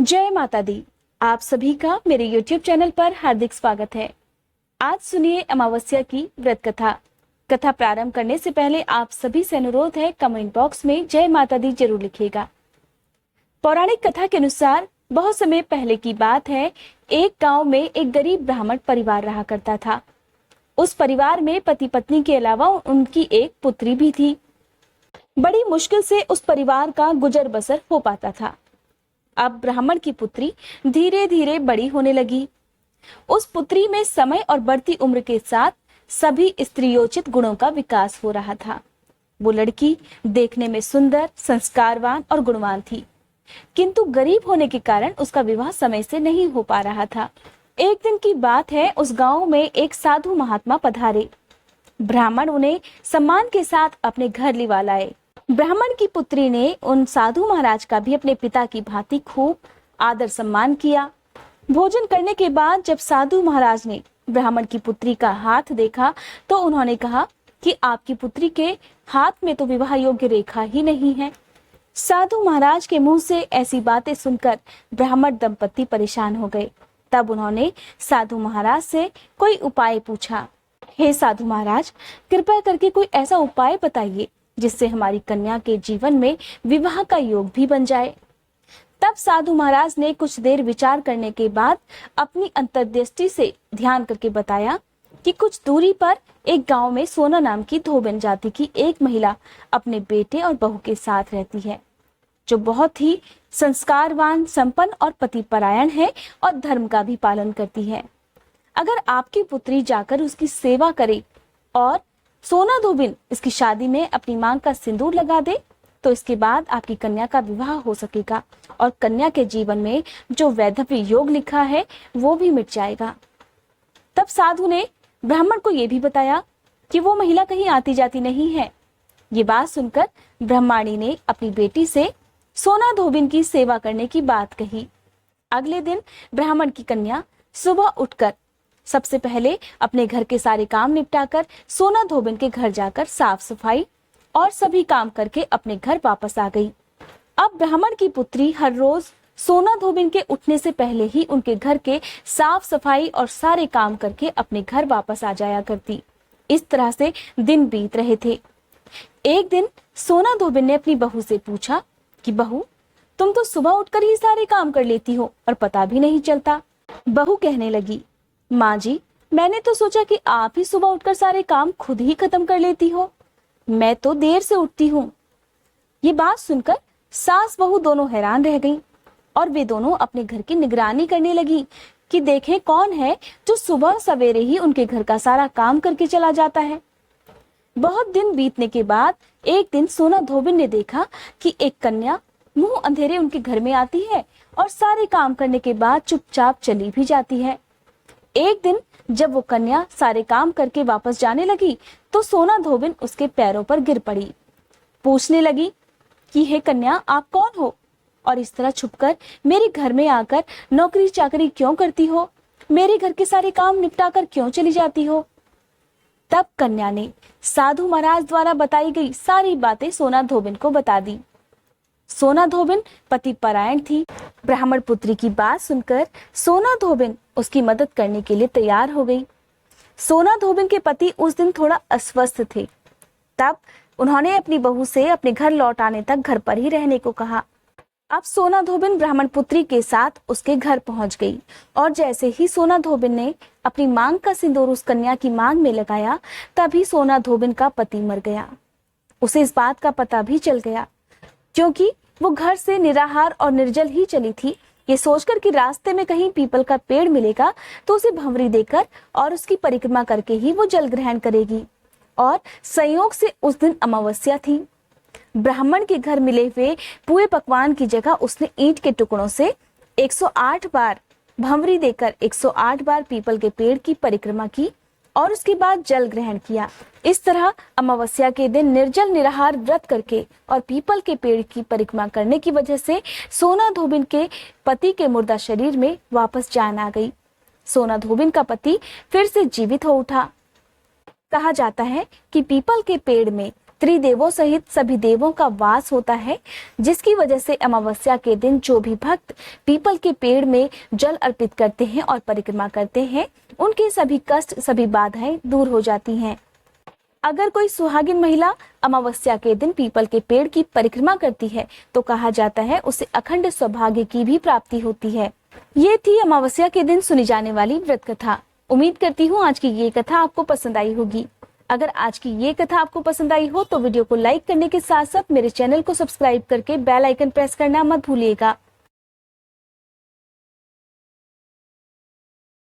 जय माता दी। आप सभी का मेरे YouTube चैनल पर हार्दिक स्वागत है। आज सुनिए अमावस्या की व्रत कथा। कथा प्रारंभ करने से पहले आप सभी से अनुरोध है, कमेंट बॉक्स में जय माता दी जरूर लिखिएगा। पौराणिक कथा के अनुसार बहुत समय पहले की बात है। एक गांव में एक गरीब ब्राह्मण परिवार रहा करता था। उस परिवार में पति पत्नी के अलावा उनकी एक पुत्री भी थी। बड़ी मुश्किल से उस परिवार का गुजर बसर हो पाता था। अब ब्राह्मण की पुत्री धीरे धीरे बड़ी होने लगी। उस पुत्री में समय और बढ़ती उम्र के साथ सभी स्त्रियोचित गुणों का विकास हो रहा था। वो लड़की देखने में सुंदर, संस्कारवान और गुणवान थी, किंतु गरीब होने के कारण उसका विवाह समय से नहीं हो पा रहा था। एक दिन की बात है, उस गांव में एक साधु महात्मा पधारे। ब्राह्मण उन्हें सम्मान के साथ अपने घर लिवा लाए। ब्राह्मण की पुत्री ने उन साधु महाराज का भी अपने पिता की भांति खूब आदर सम्मान किया। भोजन करने के बाद जब साधु महाराज ने ब्राह्मण की पुत्री का हाथ देखा तो उन्होंने कहा कि आपकी पुत्री के हाथ में तो विवाह योग्य रेखा ही नहीं है। साधु महाराज के मुंह से ऐसी बातें सुनकर ब्राह्मण दंपति परेशान हो गए। तब उन्होंने साधु महाराज से कोई उपाय पूछा। हे साधु महाराज, कृपया करके कोई ऐसा उपाय बताइए जिससे हमारी कन्या के जीवन में विवाह का योग भी बन जाए। तब साधु महाराज ने कुछ देर विचार करने के बाद अपनी अंतर्दृष्टि से ध्यान करके बताया कि कुछ दूरी पर एक गांव में सोना नाम की धोबिन जाति की एक महिला अपने बेटे और बहू के साथ रहती है, जो बहुत ही संस्कारवान, संपन्न और पतिपरायण है और धर्म का भी पालन करती है। अगर आपकी पुत्री जाकर उसकी सेवा करे और सोना धोबिन इसकी शादी में अपनी मांग का सिंदूर लगा दे तो इसके बाद आपकी कन्या का विवाह हो सकेगा और कन्या के जीवन में जो वैधव्य योग लिखा है वो भी मिट जाएगा। तब साधु ने ब्राह्मण को यह भी बताया कि वो महिला कहीं आती जाती नहीं है। ये बात सुनकर ब्रह्माणी ने अपनी बेटी से सोना धोबिन की सेवा करने की बात कही। अगले दिन ब्राह्मण की कन्या सुबह उठकर सबसे पहले अपने घर के सारे काम निपटाकर सोना धोबिन के घर जाकर साफ सफाई और सभी काम करके अपने घर वापस आ गई। अब ब्राह्मण की पुत्री हर रोज सोना धोबिन के उठने से पहले ही उनके घर के साफ सफाई और सारे काम करके अपने घर वापस आ जाया करती। इस तरह से दिन बीत रहे थे। एक दिन सोना धोबिन ने अपनी बहू से पूछा कि बहू, तुम तो सुबह उठकर ही सारे काम कर लेती हो और पता भी नहीं चलता। बहू कहने लगी, माँ जी, मैंने तो सोचा कि आप ही सुबह उठकर सारे काम खुद ही खत्म कर लेती हो। मैं तो देर से उठती हूँ। ये बात सुनकर सास बहू दोनों हैरान रह गईं और वे दोनों अपने घर की निगरानी करने लगी कि देखें कौन है जो सुबह सवेरे ही उनके घर का सारा काम करके चला जाता है। बहुत दिन बीतने के बाद एक दिन सोना धोबिन ने देखा कि एक कन्या मुंह अंधेरे उनके घर में आती है और सारे काम करने के बाद चुपचाप चली भी जाती है। एक दिन जब वो कन्या सारे काम करके वापस जाने लगी तो सोना धोबिन उसके पैरों पर गिर पड़ी। पूछने लगी कि हे कन्या, आप कौन हो और इस तरह छुपकर मेरे घर में आकर नौकरी चाकरी क्यों करती हो? मेरे घर के सारे काम निपटा कर क्यों चली जाती हो? तब कन्या ने साधु महाराज द्वारा बताई गई सारी बातें सोना धोबिन को बता दी। सोना धोबिन पति परायण थी। ब्राह्मण पुत्री की बात सुनकर सोना धोबिन उसकी मदद करने के लिए तैयार हो गई। सोना धोबिन के पति उस दिन थोड़ा अस्वस्थ थे। तब उन्होंने अपनी बहू से अपने घर लौट आने तक घर पर ही रहने को कहा। अब सोना धोबिन ब्राह्मण पुत्री के साथ उसके घर पहुंच गई और जैसे ही सोना धोबिन ने अपनी मांग का सिंदूर उस कन्या की मांग में लगाया, तभी सोना धोबिन का पति मर गया। उसे इस बात का पता भी चल गया, क्योंकि वो घर से निराहार और निर्जल ही चली थी। ये सोचकर कि रास्ते में कहीं पीपल का पेड़ मिलेगा तो उसे भंवरी देकर और उसकी परिक्रमा करके ही वो जल ग्रहण करेगी। और संयोग से उस दिन अमावस्या थी। ब्राह्मण के घर मिले हुए पुए पकवान की जगह उसने ईंट के टुकड़ों से 108 बार भंवरी देकर 108 बार पीपल के पेड़ की परिक्रमा की और उसके बाद जल ग्रहण किया। इस तरह अमावस्या के दिन निर्जल निराहार व्रत करके और पीपल के पेड़ की परिक्रमा करने की वजह से सोना धोबिन के पति के मुर्दा शरीर में वापस जान आ गई। सोना धोबिन का पति फिर से जीवित हो उठा। कहा जाता है कि पीपल के पेड़ में त्रिदेवों सहित सभी देवों का वास होता है, जिसकी वजह से अमावस्या के दिन जो भी भक्त पीपल के पेड़ में जल अर्पित करते हैं और परिक्रमा करते हैं, उनके सभी कष्ट, सभी बाधाएं दूर हो जाती हैं। अगर कोई सुहागिन महिला अमावस्या के दिन पीपल के पेड़ की परिक्रमा करती है तो कहा जाता है उसे अखंड सौभाग्य की भी प्राप्ति होती है। ये थी अमावस्या के दिन सुनी जाने वाली व्रत कथा। उम्मीद करती हूँ आज की ये कथा आपको पसंद आई होगी। अगर आज की ये कथा आपको पसंद आई हो तो वीडियो को लाइक करने के साथ साथ मेरे चैनल को सब्सक्राइब करके बेल आइकन प्रेस करना मत भूलिएगा।